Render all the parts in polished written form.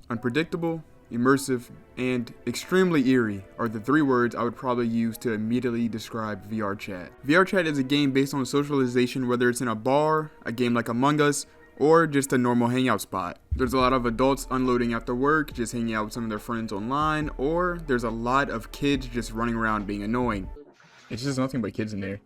Unpredictable, immersive, and extremely eerie are the three words I would probably use to immediately describe VRChat. VRChat is a game based on socialization, whether it's in a bar, a game like Among Us, or just a normal hangout spot. There's a lot of adults unloading after work, just hanging out with some of their friends online, or there's a lot of kids just running around being annoying. It's just nothing but kids in there.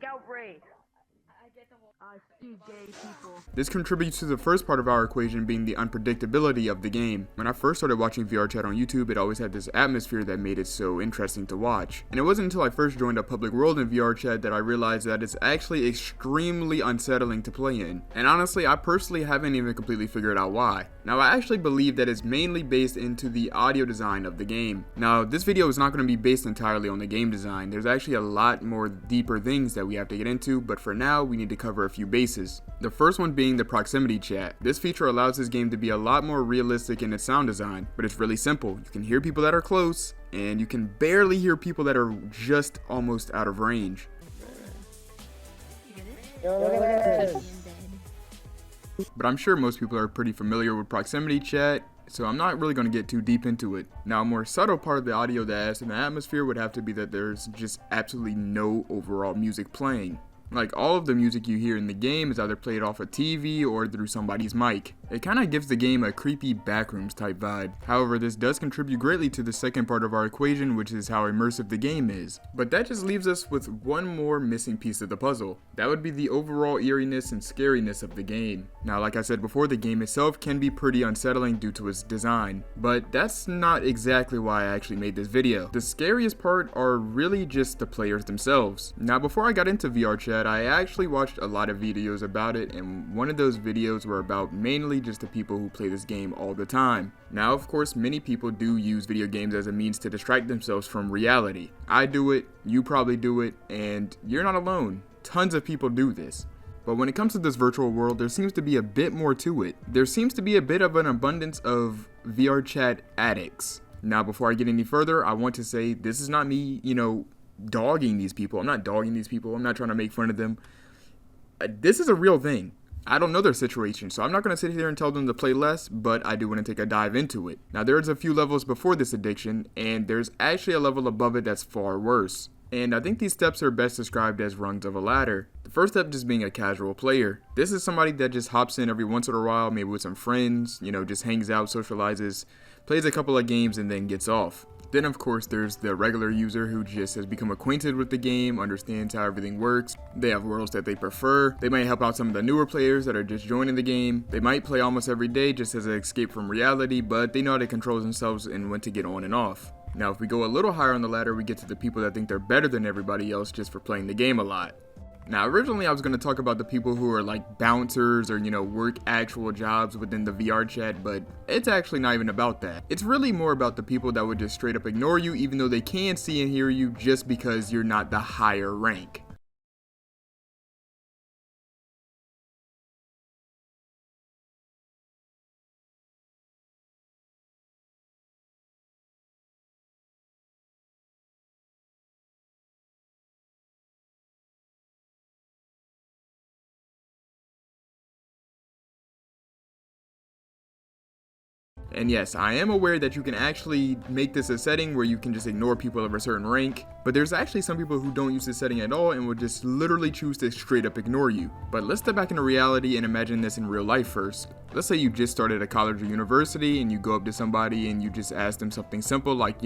This contributes to the first part of our equation being the unpredictability of the game. When I first started watching VRChat on YouTube, it always had this atmosphere that made it so interesting to watch. And it wasn't until I first joined a public world in VRChat that I realized that it's actually extremely unsettling to play in. And honestly, I personally haven't even completely figured out why. Now, I actually believe that it's mainly based into the audio design of the game. Now, this video is not going to be based entirely on the game design. There's actually a lot more deeper things that we have to get into, but for now, we need to cover a few bases. The first one being the proximity chat. This feature allows this game to be a lot more realistic in its sound design, but it's really simple. You can hear people that are close, and you can barely hear people that are just almost out of range. But I'm sure most people are pretty familiar with proximity chat, so I'm not really going to get too deep into it. Now, a more subtle part of the audio that adds to the atmosphere would have to be that there's just absolutely no overall music playing. Like, all of the music you hear in the game is either played off a TV or through somebody's mic. It kind of gives the game a creepy backrooms type vibe. However, this does contribute greatly to the second part of our equation, which is how immersive the game is. But that just leaves us with one more missing piece of the puzzle. That would be the overall eeriness and scariness of the game. Now, like I said before, the game itself can be pretty unsettling due to its design, but that's not exactly why I actually made this video. The scariest part are really just the players themselves. Now, before I got into VRChat, I actually watched a lot of videos about it, and one of those videos were about mainly just the people who play this game all the time. Now, of course, many people do use video games as a means to distract themselves from reality. I do it, you probably do it, and you're not alone. Tons of people do this. But when it comes to this virtual world, there seems to be a bit more to it. There seems to be a bit of an abundance of VRChat addicts. Now, before I get any further, I want to say this is not me, dogging these people. I'm not dogging these people. I'm not trying to make fun of them. This is a real thing. I don't know their situation, so I'm not going to sit here and tell them to play less, but I do want to take a dive into it. Now, there's a few levels before this addiction, and there's actually a level above it that's far worse. And I think these steps are best described as rungs of a ladder. The first step just being a casual player. This is somebody that just hops in every once in a while, maybe with some friends, just hangs out, socializes, plays a couple of games, and then gets off. Then, of course, there's the regular user who just has become acquainted with the game, understands how everything works. They have worlds that they prefer. They might help out some of the newer players that are just joining the game. They might play almost every day just as an escape from reality, but they know how to control themselves and when to get on and off. Now, if we go a little higher on the ladder, we get to the people that think they're better than everybody else just for playing the game a lot. Now, originally I was going to talk about the people who are like bouncers or, work actual jobs within the VRChat, but it's actually not even about that. It's really more about the people that would just straight up ignore you even though they can see and hear you just because you're not the higher rank. And yes, I am aware that you can actually make this a setting where you can just ignore people of a certain rank, but there's actually some people who don't use this setting at all and will just literally choose to straight up ignore you. But let's step back into reality and imagine this in real life first. Let's say you just started at college or university and you go up to somebody and you just ask them something simple like,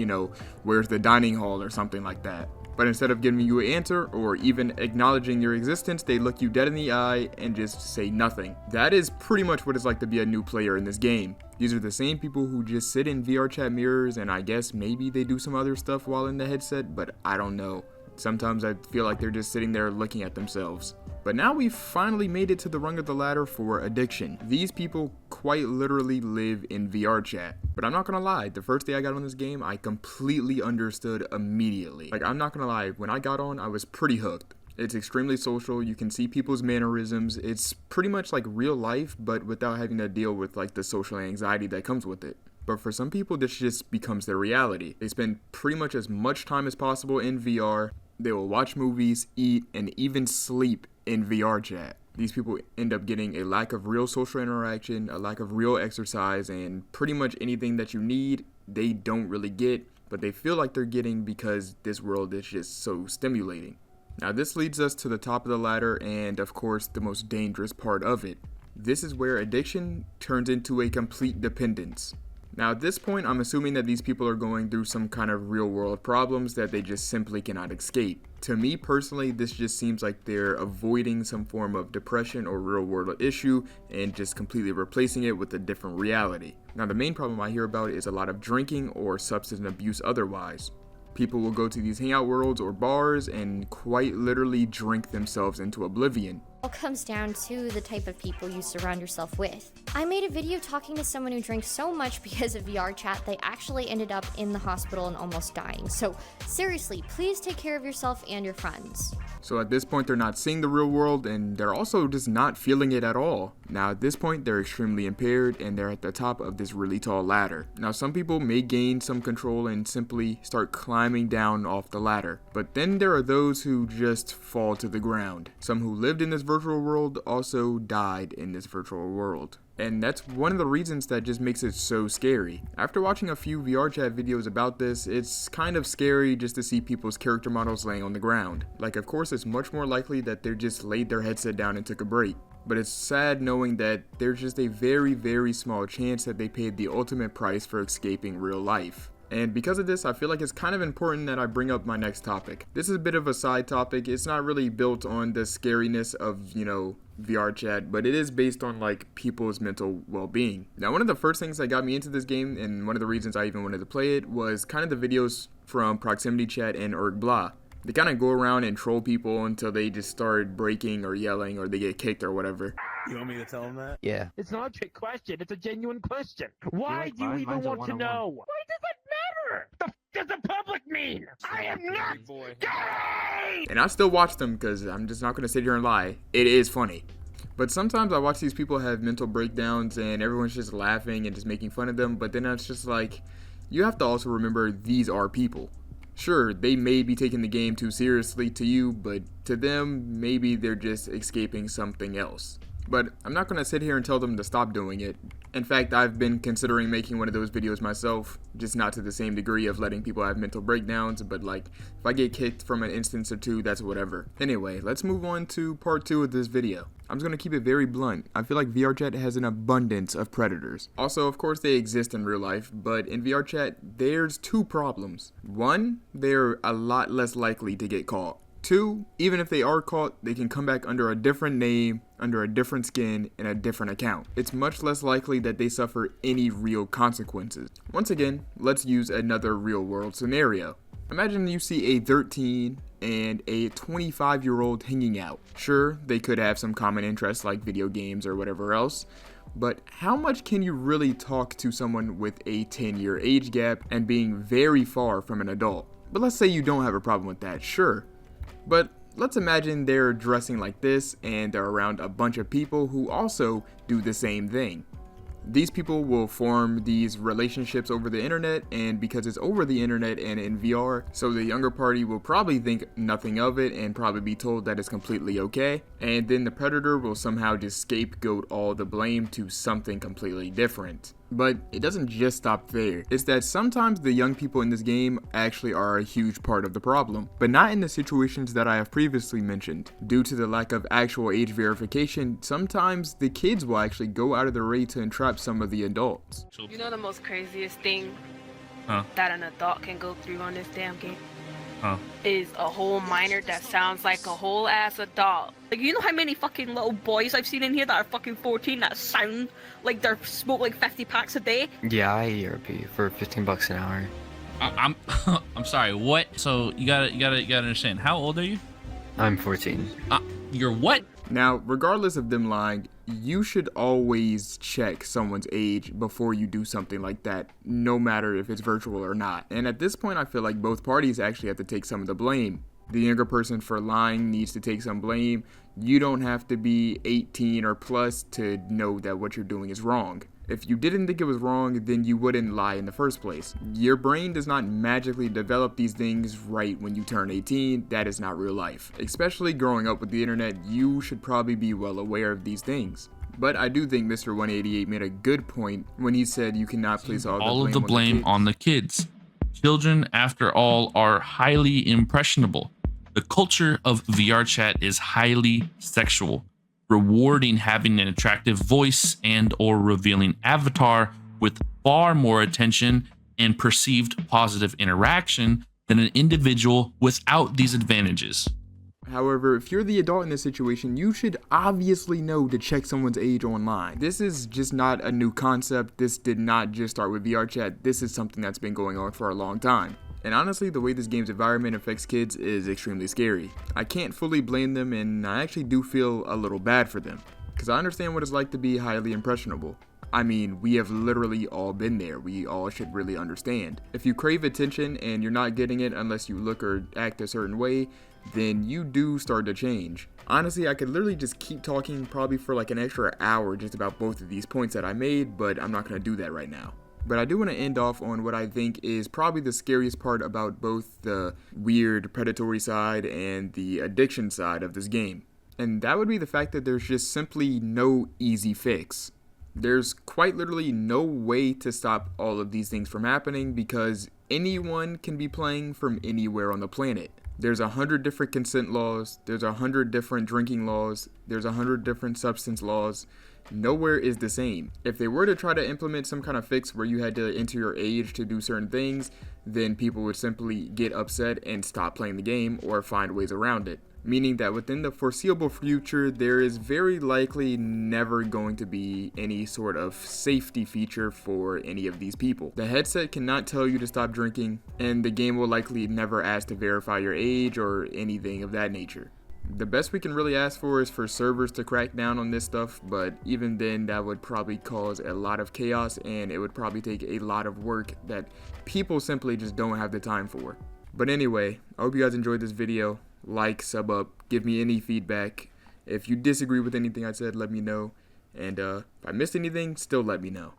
where's the dining hall or something like that. But instead of giving you an answer or even acknowledging your existence, they look you dead in the eye and just say nothing. That is pretty much what it's like to be a new player in this game. These are the same people who just sit in VRChat mirrors, and I guess maybe they do some other stuff while in the headset, but I don't know. Sometimes I feel like they're just sitting there looking at themselves. But now we've finally made it to the rung of the ladder for addiction. These people quite literally live in VRChat. But I'm not gonna lie, the first day I got on this game, I completely understood immediately. Like, I'm not gonna lie, when I got on, I was pretty hooked. It's extremely social, you can see people's mannerisms, it's pretty much like real life, but without having to deal with like the social anxiety that comes with it. But for some people, this just becomes their reality. They spend pretty much as much time as possible in VR. They will watch movies, eat, and even sleep in VRChat. These people end up getting a lack of real social interaction, a lack of real exercise, and pretty much anything that you need, they don't really get, but they feel like they're getting because this world is just so stimulating. Now this leads us to the top of the ladder and of course the most dangerous part of it. This is where addiction turns into a complete dependence. Now at this point, I'm assuming that these people are going through some kind of real world problems that they just simply cannot escape. To me personally, this just seems like they're avoiding some form of depression or real world issue and just completely replacing it with a different reality. Now the main problem I hear about is a lot of drinking or substance abuse otherwise. People will go to these hangout worlds or bars and quite literally drink themselves into oblivion. It all comes down to the type of people you surround yourself with. I made a video talking to someone who drank so much because of Vrchat they actually ended up in the hospital and almost dying. So seriously, please take care of yourself and your friends. So at this point, they're not seeing the real world and they're also just not feeling it at all. Now at this point, they're extremely impaired and they're at the top of this really tall ladder. Now some people may gain some control and simply start climbing down off the ladder. But then there are those who just fall to the ground. Some who lived in this virtual world also died in this virtual world. And that's one of the reasons that just makes it so scary. After watching a few Vrchat videos about this, it's kind of scary just to see people's character models laying on the ground. Like, of course, it's much more likely that they just laid their headset down and took a break. But it's sad knowing that there's just a very, very small chance that they paid the ultimate price for escaping real life. And because of this, I feel like it's kind of important that I bring up my next topic. This is a bit of a side topic. It's not really built on the scariness of, Vrchat, but it is based on like people's mental well-being. Now, one of the first things that got me into this game, and one of the reasons I even wanted to play it, was kind of the videos from Proximity Chat and Blah. They kind of go around and troll people until they just start breaking or yelling or they get kicked or whatever. You want me to tell them that? Yeah. It's not a trick question. It's a genuine question. Why do you even want to know? Why does it matter? The f does the public mean? I am not gay! And I still watch them because I'm just not going to sit here and lie. It is funny. But sometimes I watch these people have mental breakdowns and everyone's just laughing and just making fun of them. But then it's just like, you have to also remember these are people. Sure, they may be taking the game too seriously to you, but to them, maybe they're just escaping something else. But I'm not going to sit here and tell them to stop doing it. In fact, I've been considering making one of those videos myself, just not to the same degree of letting people have mental breakdowns, but like, if I get kicked from an instance or two, that's whatever. Anyway, let's move on to part 2 of this video. I'm just going to keep it very blunt. I feel like Vrchat has an abundance of predators. Also, of course, they exist in real life, but in Vrchat, there's 2 problems. 1, they're a lot less likely to get caught. 2, even if they are caught, they can come back under a different name, under a different skin, and a different account. It's much less likely that they suffer any real consequences. Once again, let's use another real world scenario. Imagine you see a 13 and a 25-year-old hanging out. Sure, they could have some common interests like video games or whatever else, but how much can you really talk to someone with a 10-year age gap and being very far from an adult? But let's say you don't have a problem with that, sure. But let's imagine they're dressing like this and they're around a bunch of people who also do the same thing. These people will form these relationships over the internet, and because it's over the internet and in VR, so the younger party will probably think nothing of it and probably be told that it's completely okay, and then the predator will somehow just scapegoat all the blame to something completely different. But it doesn't just stop there. It's that sometimes the young people in this game actually are a huge part of the problem, but not in the situations that I have previously mentioned. Due to the lack of actual age verification, sometimes the kids will actually go out of their way to entrap some of the adults. You know the most craziest thing that an adult can go through on this damn game? Is a whole minor that sounds like a whole ass adult. Like, you know how many fucking little boys I've seen in here that are fucking 14 that sound like they're smoke like 50 packs a day? Yeah, I ERP for $15 an hour. I'm sorry, what? So you gotta understand, how old are you? I'm 14. You're what? Now, regardless of them lying, you should always check someone's age before you do something like that, no matter if it's virtual or not. And at this point, I feel like both parties actually have to take some of the blame. The younger person for lying needs to take some blame. You don't have to be 18 or plus to know that what you're doing is wrong. If you didn't think it was wrong, then you wouldn't lie in the first place. Your brain does not magically develop these things right when you turn 18. That is not real life. Especially growing up with the internet, you should probably be well aware of these things. But I do think Mr. 188 made a good point when he said you cannot place all of the blame on the kids. Children, after all, are highly impressionable. The culture of VRchat is highly sexual, rewarding having an attractive voice and or revealing avatar with far more attention and perceived positive interaction than an individual without these advantages. However, if you're the adult in this situation, you should obviously know to check someone's age online. This is just not a new concept. This did not just start with VRchat. This is something that's been going on for a long time. And honestly, the way this game's environment affects kids is extremely scary. I can't fully blame them, and I actually do feel a little bad for them, because I understand what it's like to be highly impressionable. I mean, we have literally all been there. We all should really understand. If you crave attention and you're not getting it unless you look or act a certain way, then you do start to change. Honestly, I could literally just keep talking probably for like an extra hour just about both of these points that I made, but I'm not going to do that right now. But I do want to end off on what I think is probably the scariest part about both the weird predatory side and the addiction side of this game. And that would be the fact that there's just simply no easy fix. There's quite literally no way to stop all of these things from happening because anyone can be playing from anywhere on the planet. There's 100 different consent laws, there's 100 different drinking laws, there's 100 different substance laws. Nowhere is the same. If they were to try to implement some kind of fix where you had to enter your age to do certain things, then people would simply get upset and stop playing the game or find ways around it. Meaning that within the foreseeable future, there is very likely never going to be any sort of safety feature for any of these people. The headset cannot tell you to stop drinking, and the game will likely never ask to verify your age or anything of that nature. The best we can really ask for is for servers to crack down on this stuff, but even then that would probably cause a lot of chaos and it would probably take a lot of work that people simply just don't have the time for. But anyway, I hope you guys enjoyed this video. Like, sub up, give me any feedback. If you disagree with anything I said, let me know. And if I missed anything, still let me know.